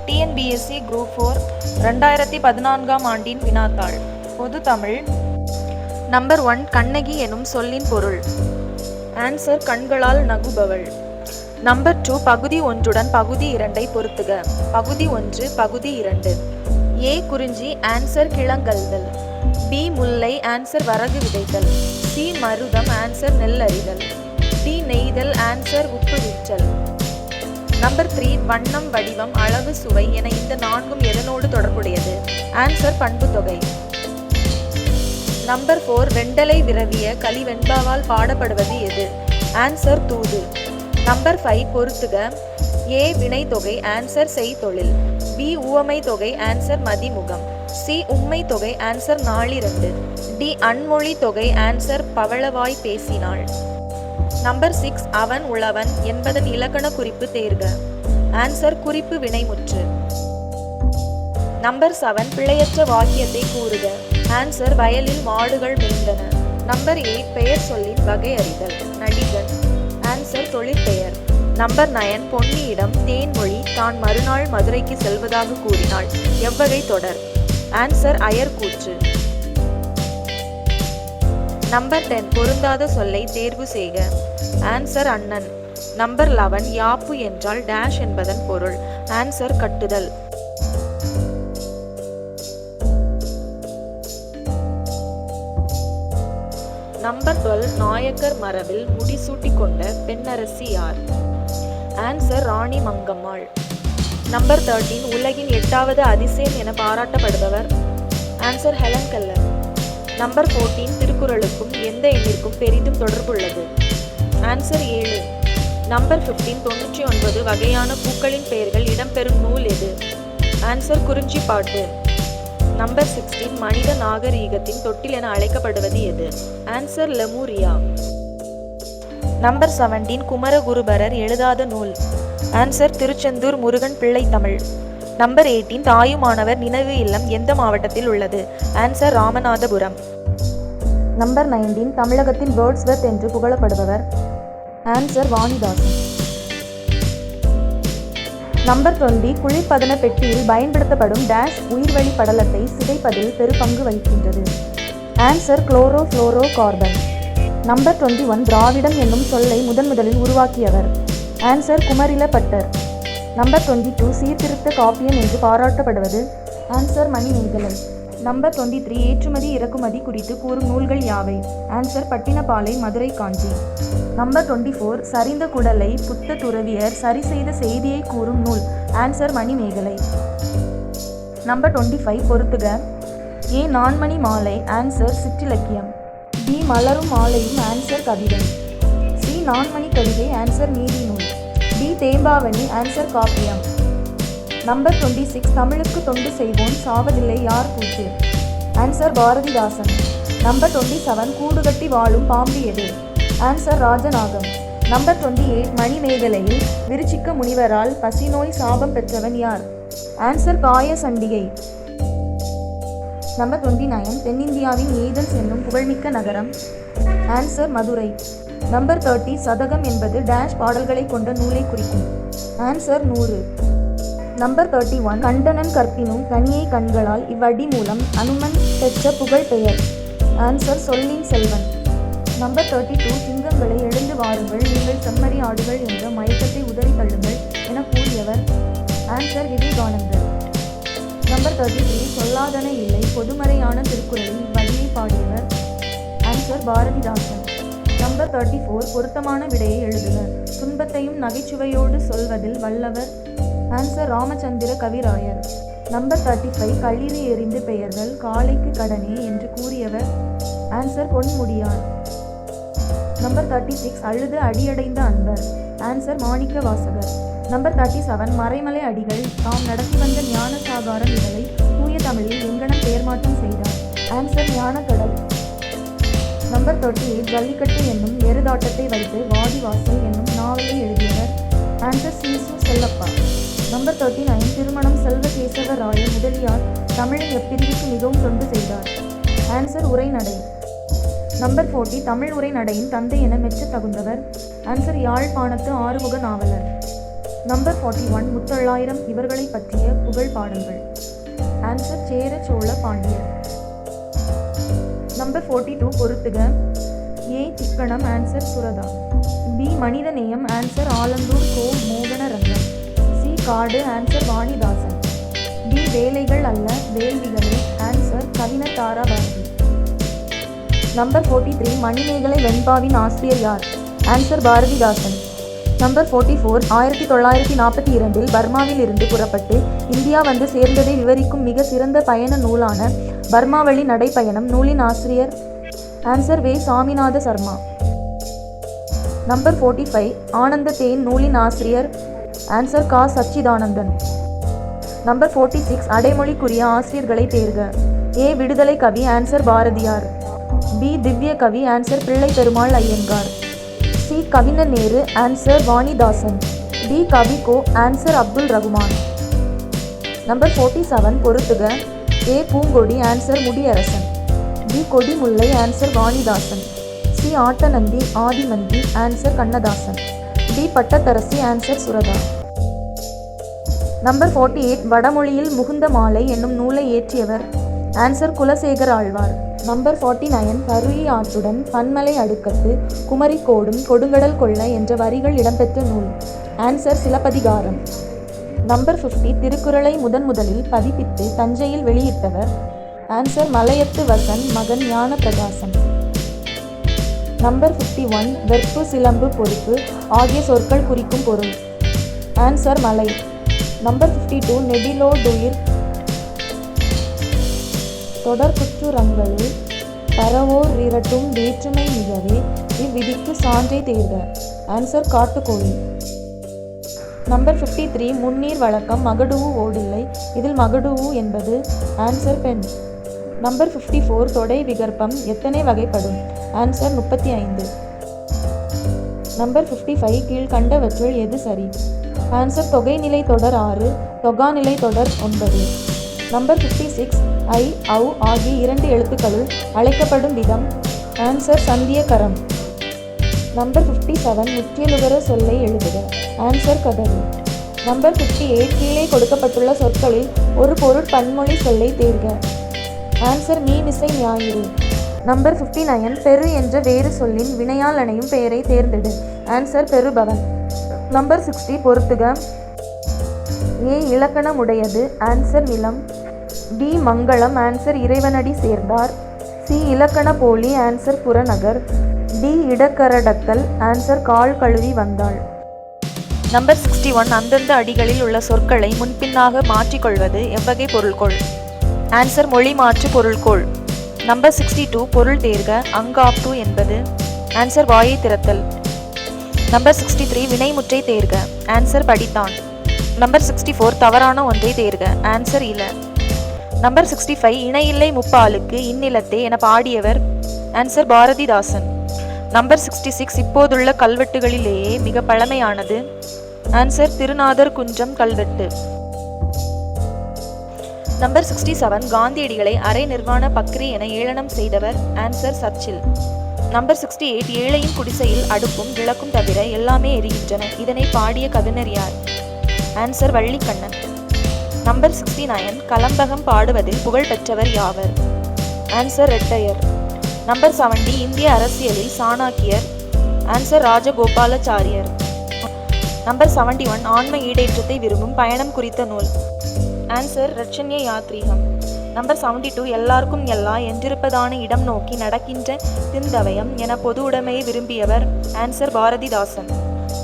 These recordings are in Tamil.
டிஎன்பிஎஸ்சி குரூப் 4 2014ஆம் ஆண்டின் வினாத்தாள். பொது தமிழ். நம்பர் 1 கண்ணகி எனும் சொல்லின் பொருள். ஆன்சர் கண்களால் நகுபவள். நம்பர் 2 பகுதி 1உடன் பகுதி 2ஐ பொருத்துக. பகுதி 1 பகுதி 2. ஏ குறிஞ்சி ஆன்சர் கிழங்கல்தல். பி முல்லை ஆன்சர் வரகு விதைத்தல். சி மருதம் ஆன்சர் நெல் அறிதல். டி நெய்தல் ஆன்சர் உப்பு விற்றல். நம்பர் 3 வண்ணம் வடிவம் அளவு சுவை என இந்த 4ம் எதனோடு தொடர்புடையது? ஆன்சர் பண்பு தொகை. நம்பர் 4 வெண்டலை விரவிய களி வெண்பாவால் பாடப்படுவது எது? ஆன்சர் தூது. நம்பர் 5 பொருத்துக. ஏ வினை தொகை ஆன்சர் செய்தொழில். பி உவமை தொகை ஆன்சர் மதிமுகம். சி உம்மை தொகை ஆன்சர் நாளிரண்டு. டி அன்மொழி தொகை ஆன்சர் பவளவாய் பேசினாள். நம்பர் 6 அவன் உழவன் என்பதன் இலக்கண குறிப்பு தேர்க. ஆன்சர் குறிப்பு வினைமுற்று. நம்பர் 7 பிழையற்ற வாக்கியத்தை கூறுக. ஆன்சர் வயலில் மாடுகள் மேய்ந்தன. நம்பர் 8 பெயர் சொல்லின் வகை அறிதல். நடிகன். ஆன்சர் தொழிற்பெயர். நம்பர் 9 பொன்னியிடம் தேன்மொழி தான் மறுநாள் மதுரைக்கு செல்வதாக கூறினாள். எவ்வகை தொடர்? ஆன்சர் அயர்கூற்று. நம்பர் 10 பொருந்தாத சொல்லை தேர்வு செய்க. ஆன்சர் அண்ணன். நம்பர் 11 யாப்பு என்றால் டேஷ் என்பதன் பொருள். ஆன்சர் கட்டுதல். நம்பர் 12 நாயக்கர் மரபில் முடிசூட்டி கொண்ட பெண்ணரசி யார்? ஆன்சர் ராணி மங்கம்மாள். நம்பர் 13 உலகின் 8வது அதிசயம் என பாராட்டப்படுபவர்? Answer Helen Keller. நம்பர் 14 திருக்குறளுக்கும் எந்த எண்ணிற்கும் பெரிதும் தொடர்புள்ளது? ஆன்சர் 7. நம்பர் 15 99 வகையான பூக்களின் பெயர்கள் இடம்பெறும் நூல் எது? ஆன்சர் குறிஞ்சி பாட்டு. நம்பர் 16 மனித நாகரீகத்தின் தொட்டில் என அழைக்கப்படுவது எது? ஆன்சர் லெமூரியா. நம்பர் 17 குமரகுருபரர் எழுதாத நூல். ஆன்சர் திருச்செந்தூர் முருகன் பிள்ளை தமிழ். நம்பர் 18 தாயுமானவர் நினைவு இல்லம் எந்த மாவட்டத்தில் உள்ளது? ஆன்சர் ராமநாதபுரம். நம்பர் 19 தமிழகத்தின் வேர்ட்ஸ்வர்த் என்று புகழப்படுபவர்? ஆன்சர் வாணிதாசன். நம்பர் 20 குளிர்பதன பெட்டியில் பயன்படுத்தப்படும் டேஷ் உயிர்வழி படலத்தை சிதைப்பதில் பெருபங்கு வகிக்கின்றது? Answer chlorofluorocarbon. Number 21 திராவிடம் என்னும் சொல்லை முதலில் உருவாக்கியவர்? Answer Kumarila butter. நம்பர் 22 சீர்திருத்த காப்பியம் என்று பாராட்டப்படுவது? ஆன்சர் மணிமேகலை. நம்பர் 23 ஏற்றுமதி இறக்குமதி குறித்து கூறும் நூல்கள் யாவை? ஆன்சர் பட்டினப்பாலை மதுரை காஞ்சி. நம்பர் 24 சரிந்த குடலை புத்த துறவியர் சரி செய்த செய்தியை கூறும் நூல்? ஆன்சர் மணிமேகலை. நம்பர் 25 பொருத்துக. ஏ நான்மணி மாலை ஆன்சர் சிற்றிலக்கியம். பி மலரும் மாலையும் ஆன்சர் கவிதை. சி நான்மணி கவிதை ஆன்சர் நீதி நூல். டி தேம்பாவணி ஆன்சர் காப்பியம். நம்பர் 26 தமிழுக்கு தொண்டு செய்வோன் சாவதில்லை யார் கூற்று? ஆன்சர் பாரதிதாசன். நம்பர் 27 கூடுகட்டி வாழும் பாம்பு எது? ஆன்சர் ராஜநாகம். நம்பர் 28 மணிமேகலையில் விருச்சிக்க முனிவரால் பசிநோய் சாபம் பெற்றவன் யார்? ஆன்சர் காய சண்டிகை. நம்பர் 29 தென்னிந்தியாவின் ஏதென்ஸ் என்னும் புகழ்மிக்க நகரம்? ஆன்சர் மதுரை. நம்பர் 30 சதகம் என்பது டேஷ் பாடல்களை கொண்ட நூலை குறிக்கும்? ஆன்சர் 100. நம்பர் 31 கண்டனன் கற்பினும் கனியை கண்களால் இவ்வடி மூலம் அனுமன் பெற்ற புகழ் பெயர்? ஆன்சர் சொல்லின் செல்வன். நம்பர் 32 சிங்கங்களை எழுந்து வாருங்கள் நீங்கள் செம்மறி ஆடுகள் என்ற மயக்கத்தை உதறி தள்ளுங்கள் என கூறியவர்? ஆன்சர் விவேகானந்தர். நம்பர் 33 சொல்லாதன இல்லை பொதுமறையான திருக்குறளில் இவ்வடியை பாடியவர்? ஆன்சர் பாரதிதாசன். நம்பர் 34 பொருத்தமான விடையை எழுதுக. துன்பத்தையும் நகைச்சுவையோடு சொல்வதில் வல்லவர்? ஆன்சர் ராமச்சந்திர கவிராயர். நம்பர் 35 களிறு எறிந்து பெயர்கள் காளைக்கு கடனே என்று கூறியவர்? ஆன்சர் பொன்முடியார். நம்பர் 36 அழுது அடியடைந்த அன்பர்? ஆன்சர் மாணிக்க வாசகர். நம்பர் 37 மறைமலை அடிகள் தாம் நடத்தி வந்த ஞான சாகாரம் இதழை தூய தமிழில் எங்கனம் பெயர் மாற்றம் செய்தார்? ஆன்சர் ஞானக்கடல். நம்பர் 38 ஜல்லிக்கட்டு என்னும் எருதாட்டத்தை வைத்து வாடிவாசல் என்னும் நாவலை எழுதியவர்? ஆன்சர் சீசு செல்லப்பா. நம்பர் 39 திருமணம் செல்வகேசவராய முதலியார் தமிழின் எப்பிரிவுக்கு மிகவும் தொண்டு செய்தார்? ஆன்சர் உரைநடை. நம்பர் 40 தமிழ் உரைநடையின் தந்தை என மெச்ச தகுந்தவர்? ஆன்சர் யாழ்ப்பாணத்து ஆறுமுக நாவலர். நம்பர் 41 முத்தொள்ளாயிரம் இவர்களை பற்றிய புகழ் பாடல்கள். ஆன்சர் சேர சோழ பாண்டியர். நம்பர் 42 பொறுத்துக. ஏ சிக்கனம். ஆன்சர் சுரதா. பி மனிதநேயம். ஆன்சர் ஆலந்தூர் கோ மோகனரங்கம். சி காடு. ஆன்சர் வாணிதாசன். டி வேலைகள் அல்ல வேள்விகளே. ஆன்சர் கவிஞர் தாரா பாரதி. நம்பர் 43 மணிமேகலை வெண்பாவின் ஆசிரியர் யார்? ஆன்சர் பாரதிதாசன். நம்பர் 44 1942 பர்மாவில் இருந்து புறப்பட்டு இந்தியா வந்து சேர்ந்ததை விவரிக்கும் மிக சிறந்த பயண நூலான பர்மாவழி நடைப்பயணம் நூலின் ஆசிரியர்? ஆன்சர் வே சாமிநாத சர்மா. நம்பர் 45 ஆனந்த தேன் நூலின் ஆசிரியர்? ஆன்சர் கா சச்சிதானந்தன். நம்பர் 46 அடைமொழிக்குரிய ஆசிரியர்களை தேர்க. ஏ விடுதலை கவி. ஆன்சர் பாரதியார். பி திவ்ய கவி. ஆன்சர் பிள்ளை பெருமாள் ஐயங்கார். சி கவிஞர் நேரு. ஆன்சர் வாணிதாசன். டி கவிக்கோ. ஆன்சர் அப்துல் ரகுமான். நம்பர் 47 பொறுத்துக. A Poongodi. Answer Mudiyarasan. D Kodimullai. Answer Vanidasan. C Aattanathi Aathimanthi. Answer Kannadasan. D Pattatharasi. Answer Suratha. Number 48 வடமொழியில் முகுந்த மாலை என்னும் நூலை இயற்றியவர்? ஆன்சர் குலசேகர ஆழ்வார். நம்பர் 49 பருவி ஆற்றுடன் பன்மலை அடுக்கத்து குமரிக்கோடும் கொடுங்கடல் கொள்ள என்ற வரிகள் இடம்பெற்ற நூல்? ஆன்சர் சிலப்பதிகாரம். நம்பர் 50 திருக்குறளை முதலில் பதிப்பித்து தஞ்சையில் வெளியிட்டவர்? ஆன்சர் மலையத்து வசன் மகன் ஞான பிரகாசம். நம்பர் 51 வெற்பு சிலம்பு பொறுப்பு ஆகிய சொற்கள் குறிக்கும் பொருள்? ஆன்சர் மலை. நம்பர் 52 நெடிலோடுயிர் தொடர்குற்றுரங்களில் பரவோர் இரட்டும் வேற்றுமை மிகவே இவ்விதிக்கு சான்றை தேர்க. ஆன்சர் காட்டுக்கோழி. நம்பர் 53 முன்னீர் வழக்கம் மகடுவு ஓடில்லை இதில் மகடுவு என்பது? ஆன்சர் பெண். நம்பர் 54 தொடை விகற்பம் எத்தனை வகைப்படும்? ஆன்சர் 35. நம்பர் 55 கீழ்கண்டவற்றுள் எது சரி? ஆன்சர் தொகைநிலை தொடர் 6 தொகாநிலை தொடர் 9. நம்பர் 56 ஐ ஔ ஆகிய 2 எழுத்துக்களுள் அழைக்கப்படும் விதம்? ஆன்சர் சந்தியகரம். நம்பர் 57 முற்றியலுகர சொல்லை எழுதுக. ஆன்சர் கதவு. நம்பர் 58 கீழே கொடுக்கப்பட்டுள்ள சொற்களில் ஒரு பொருட் பன்மொழி சொல்லை தேர்க. ஆன்சர் மீமிசை ஞாயிறு. நம்பர் 59 பெரு என்ற வேறு சொல்லின் வினையால் அணையும் பெயரை தேர்ந்தெடு. ஆன்சர் பெருபவன். நம்பர் 60 பொறுத்துக. ஏ இலக்கணமுடையது. ஆன்சர் நிலம். டி மங்களம். ஆன்சர் இறைவனடி சேர்ந்தார். சி இலக்கண போலி. ஆன்சர் புறநகர். டி இடக்கரடத்தல். ஆன்சர் கால் கழுவி வந்தாள். நம்பர் 61 அந்தந்த அடிகளில் உள்ள சொற்களை முன்பின்னாக மாற்றிக்கொள்வது எவ்வகை பொருள்கோள்? ஆன்சர் மொழி மாற்று பொருள்கோள். நம்பர் 62 பொருள் தேர்க. அங்காப்டு என்பது? ஆன்சர் வாயை திறத்தல். நம்பர் 63 வினைமுற்றை தேர்க. ஆன்சர் படித்தான். நம்பர் 64 தவறான ஒன்றை தேர்க. ஆன்சர் இல. நம்பர் 65 இணையில்லை முப்பாலுக்கு இந்நிலத்தே என பாடியவர்? ஆன்சர் பாரதிதாசன். நம்பர் 66 இப்போதுள்ள கல்வெட்டுகளிலேயே மிக பழமையானது? ஆன்சர் திருநாதர் குன்றம் கல்வெட்டு. நம்பர் 67 காந்தியடிகளை அரை நிர்வாண பக்ரி என ஏளனம் செய்தவர்? ஆன்சர் சர்ச்சில். நம்பர் 68 ஏழையின் குடிசையில் அடுப்பும் விளக்கும் தவிர எல்லாமே எரிகின்றன இதனை பாடிய கவிஞர் யார்? ஆன்சர் வள்ளிக்கண்ணன். நம்பர் 69 கலம்பகம் பாடுவதில் புகழ் பெற்றவர் யாவர்? ஆன்சர் ரெட்டையர். நம்பர் 70 இந்திய அரசியலில் சாணக்கியர்? ஆன்சர் ராஜகோபாலாச்சாரியர். நம்பர் 71 ஆன்ம ஈடேற்றத்தை விரும்பும் பயணம் குறித்த நூல்? ஆன்சர் ரட்சண்ய யாத்ரீகம். நம்பர் 72 எல்லாருக்கும் எல்லா என்றிருப்பதான இடம் நோக்கி நடக்கின்ற திந்தவயம் என பொது உடைமையை விரும்பியவர்? ஆன்சர் பாரதிதாசன்.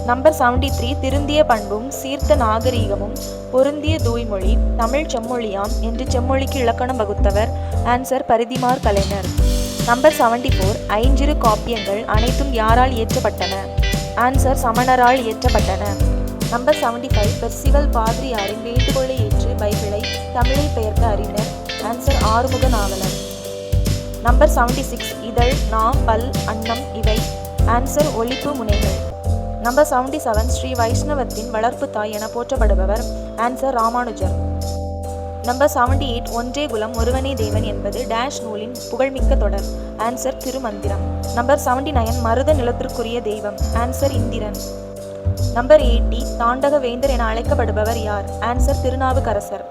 நம்பர் 73 திருந்திய பண்பும் சீர்த்த நாகரீகமும் பொருந்திய தூய்மொழி தமிழ் செம்மொழியாம் என்று செம்மொழிக்கு இலக்கணம் வகுத்தவர்? ஆன்சர் பரிதிமார் கலைஞர். நம்பர் 74 ஐஞ்சிறு காப்பியங்கள் அனைத்தும் யாரால் இயற்றப்பட்டன? ஆன்சர் சமணரால் இயற்றப்பட்டன. நம்பர் 75 பெர்சிவல் பாதிரியாரின் வேண்டுகோளை ஏற்று பைபிளை தமிழை பெயர்க்க அறிஞர்? ஆன்சர் ஆறுமுக நாவலர். நம்பர் 76 இதழ் நா பல் அன்னம் இவை? ஆன்சர் ஒலிப்பு முனைகள். நம்பர் 77 ஸ்ரீ வைஷ்ணவத்தின் வளர்ப்பு தாய் என போற்றப்படுபவர்? ஆன்சர் ராமானுஜர். நம்பர் 78 ஒன்றே குலம் ஒருவனே தேவன் என்பது டேஷ் நூலின் புகழ்மிக்க தொடர்? ஆன்சர் திருமந்திரம். நம்பர் 79 மருத நிலத்திற்குரிய தெய்வம்? ஆன்சர் இந்திரன். நம்பர் 80 தாண்டக வேந்தர் என அழைக்கப்படுபவர் யார்? ஆன்சர் திருநாவுக்கரசர்.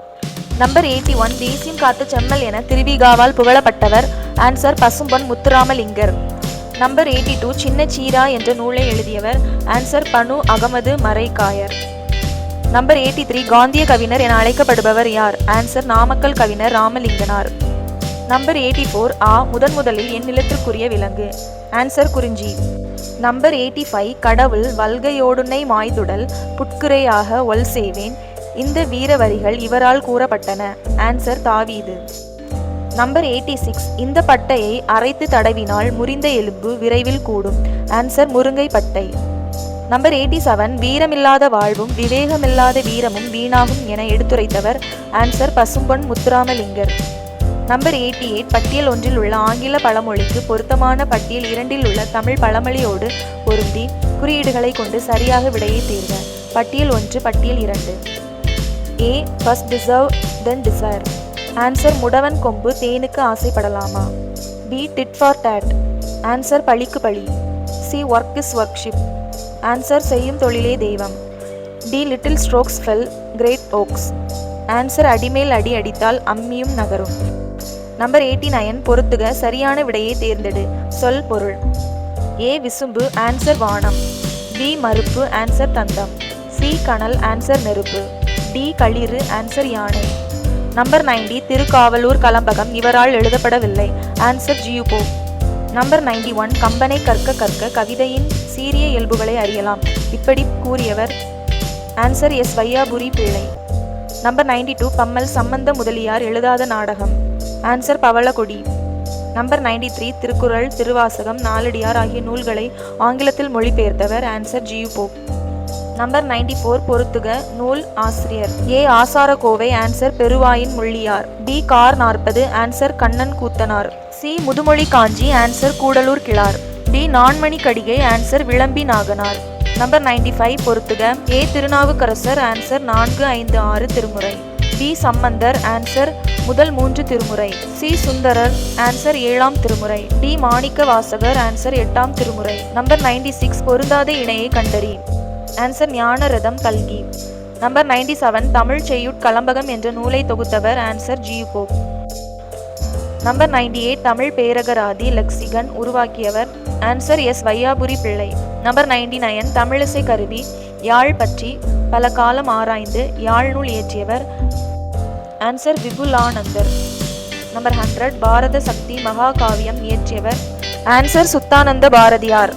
நம்பர் 81 தேசியம் காத்த செம்மல் என திருவிகாவால் புகழப்பட்டவர். ஆன்சர் பசும்பொன் முத்துராமலிங்கர். நம்பர் 82 சின்ன சீரா என்ற நூலை எழுதியவர். ஆன்சர் பனு அகமது மரைக்காயர். நம்பர் 83 காந்திய கவிஞர் என அழைக்கப்படுபவர் யார்? ஆன்சர் நாமக்கல் கவிஞர் ராமலிங்கனார். நம்பர் 84 முதலில் என் நிலத்திற்குரிய விலங்கு. ஆன்சர் குறிஞ்சி. நம்பர் 85 கடவுள் வல்கையோடுன்னை மாய்துடல் புட்குறையாக ஒல் செய்வேன். இந்த வீர வரிகள் இவரால் கூறப்பட்டன. ஆன்சர் தாவீது. நம்பர் 86 இந்த பட்டையை அரைத்து தடவினால் முறிந்த எலும்பு விரைவில் கூடும். ஆன்சர் முருங்கை பட்டை. நம்பர் 87 வீரமில்லாத வாழ்வும் விவேகமில்லாத வீரமும் வீணாகும் என எடுத்துரைத்தவர். ஆன்சர் பசும்பொன் முத்துராமலிங்கர். நம்பர் 88 பட்டியல் ஒன்றில் உள்ள ஆங்கில பழமொழிக்கு பொருத்தமான பட்டியல் இரண்டில் உள்ள தமிழ் பழமொழியோடு பொருந்தி குறியீடுகளை கொண்டு சரியாக விடையை தேர்க. பட்டியல் 1 பட்டியல் 2. A first deserve then desire. Answer முடவன் கொம்பு தேனுக்கு ஆசைப்படலாமா. B tit for tat. Answer பழிக்கு பழி. C work is worship. Answer செய்யும் தொழிலே தெய்வம். D little strokes fell great oaks. Answer அடிமேல் அடி அடித்தால் அம்மியும் நகரும். நம்பர் 89 பொறுத்துக சரியான விடையை தேர்ந்தெடு. சொல் பொருள். A விசும்பு ஆன்சர் வானம். B மறுப்பு ஆன்சர் தந்தம். C கனல் ஆன்சர் நெருப்பு. D களிறு ஆன்சர் யானை. நம்பர் 90 திருக்காவலூர் கலம்பகம் இவரால் எழுதப்படவில்லை. ஆன்சர் ஜியூபோ. நம்பர் 91 கம்பனை கற்க கற்க கவிதையின் சீரிய இயல்புகளை அறியலாம். இப்படி கூறியவர். ஆன்சர் எஸ் வையாபுரி பிள்ளை. நம்பர் 92 பம்மல் சம்பந்த முதலியார் எழுதாத நாடகம். ஆன்சர் பவளக்கொடி. நம்பர் 93 திருக்குறள் திருவாசகம் நாலடியார் ஆகிய நூல்களை ஆங்கிலத்தில் மொழிபெயர்த்தவர். ஆன்சர் ஜியூபோ. நம்பர் 94 பொறுத்துக நூல் ஆசிரியர். A Acharakovai answer Peruvayin Mulliyar. B Kar 40 answer Kannan Koothanar. C Mudhumozhi Kanchi answer Koodalur Kizhar. D Nanmani Kadigai answer Vilambi Naganar. Number 95 பொறுத்துக A திருநாவுக்கரசர் ஆன்சர் 4, 5, 6 திருமுறை. B சம்பந்தர் ஆன்சர் முதல் 3 திருமுறை. C சுந்தரர் ஆன்சர் 7ஆம் திருமுறை. D மாணிக்க வாசகர் ஆன்சர் 8ஆம் திருமுறை. நம்பர் 96 பொருந்தாத இணையை கண்டறி. ஆன்சர் ஞானரதம் கல்கி. நம்பர் 97 தமிழ் செய்யுட் கலம்பகம் என்ற நூலை தொகுத்தவர். ஆன்சர் ஜியூபோ. நம்பர் 98 தமிழ் பேரகராதி லெக்சிகன் உருவாக்கியவர். ஆன்சர் எஸ் வையாபுரி பிள்ளை. நம்பர் 99 தமிழிசை கருவி யாழ் பற்றி பல காலம் ஆராய்ந்து யாழ் நூல் இயற்றியவர். ஆன்சர் விபுலானந்தர். நம்பர் 100 பாரத சக்தி மகாகாவியம் இயற்றியவர். ஆன்சர் சுத்தானந்த பாரதியார்.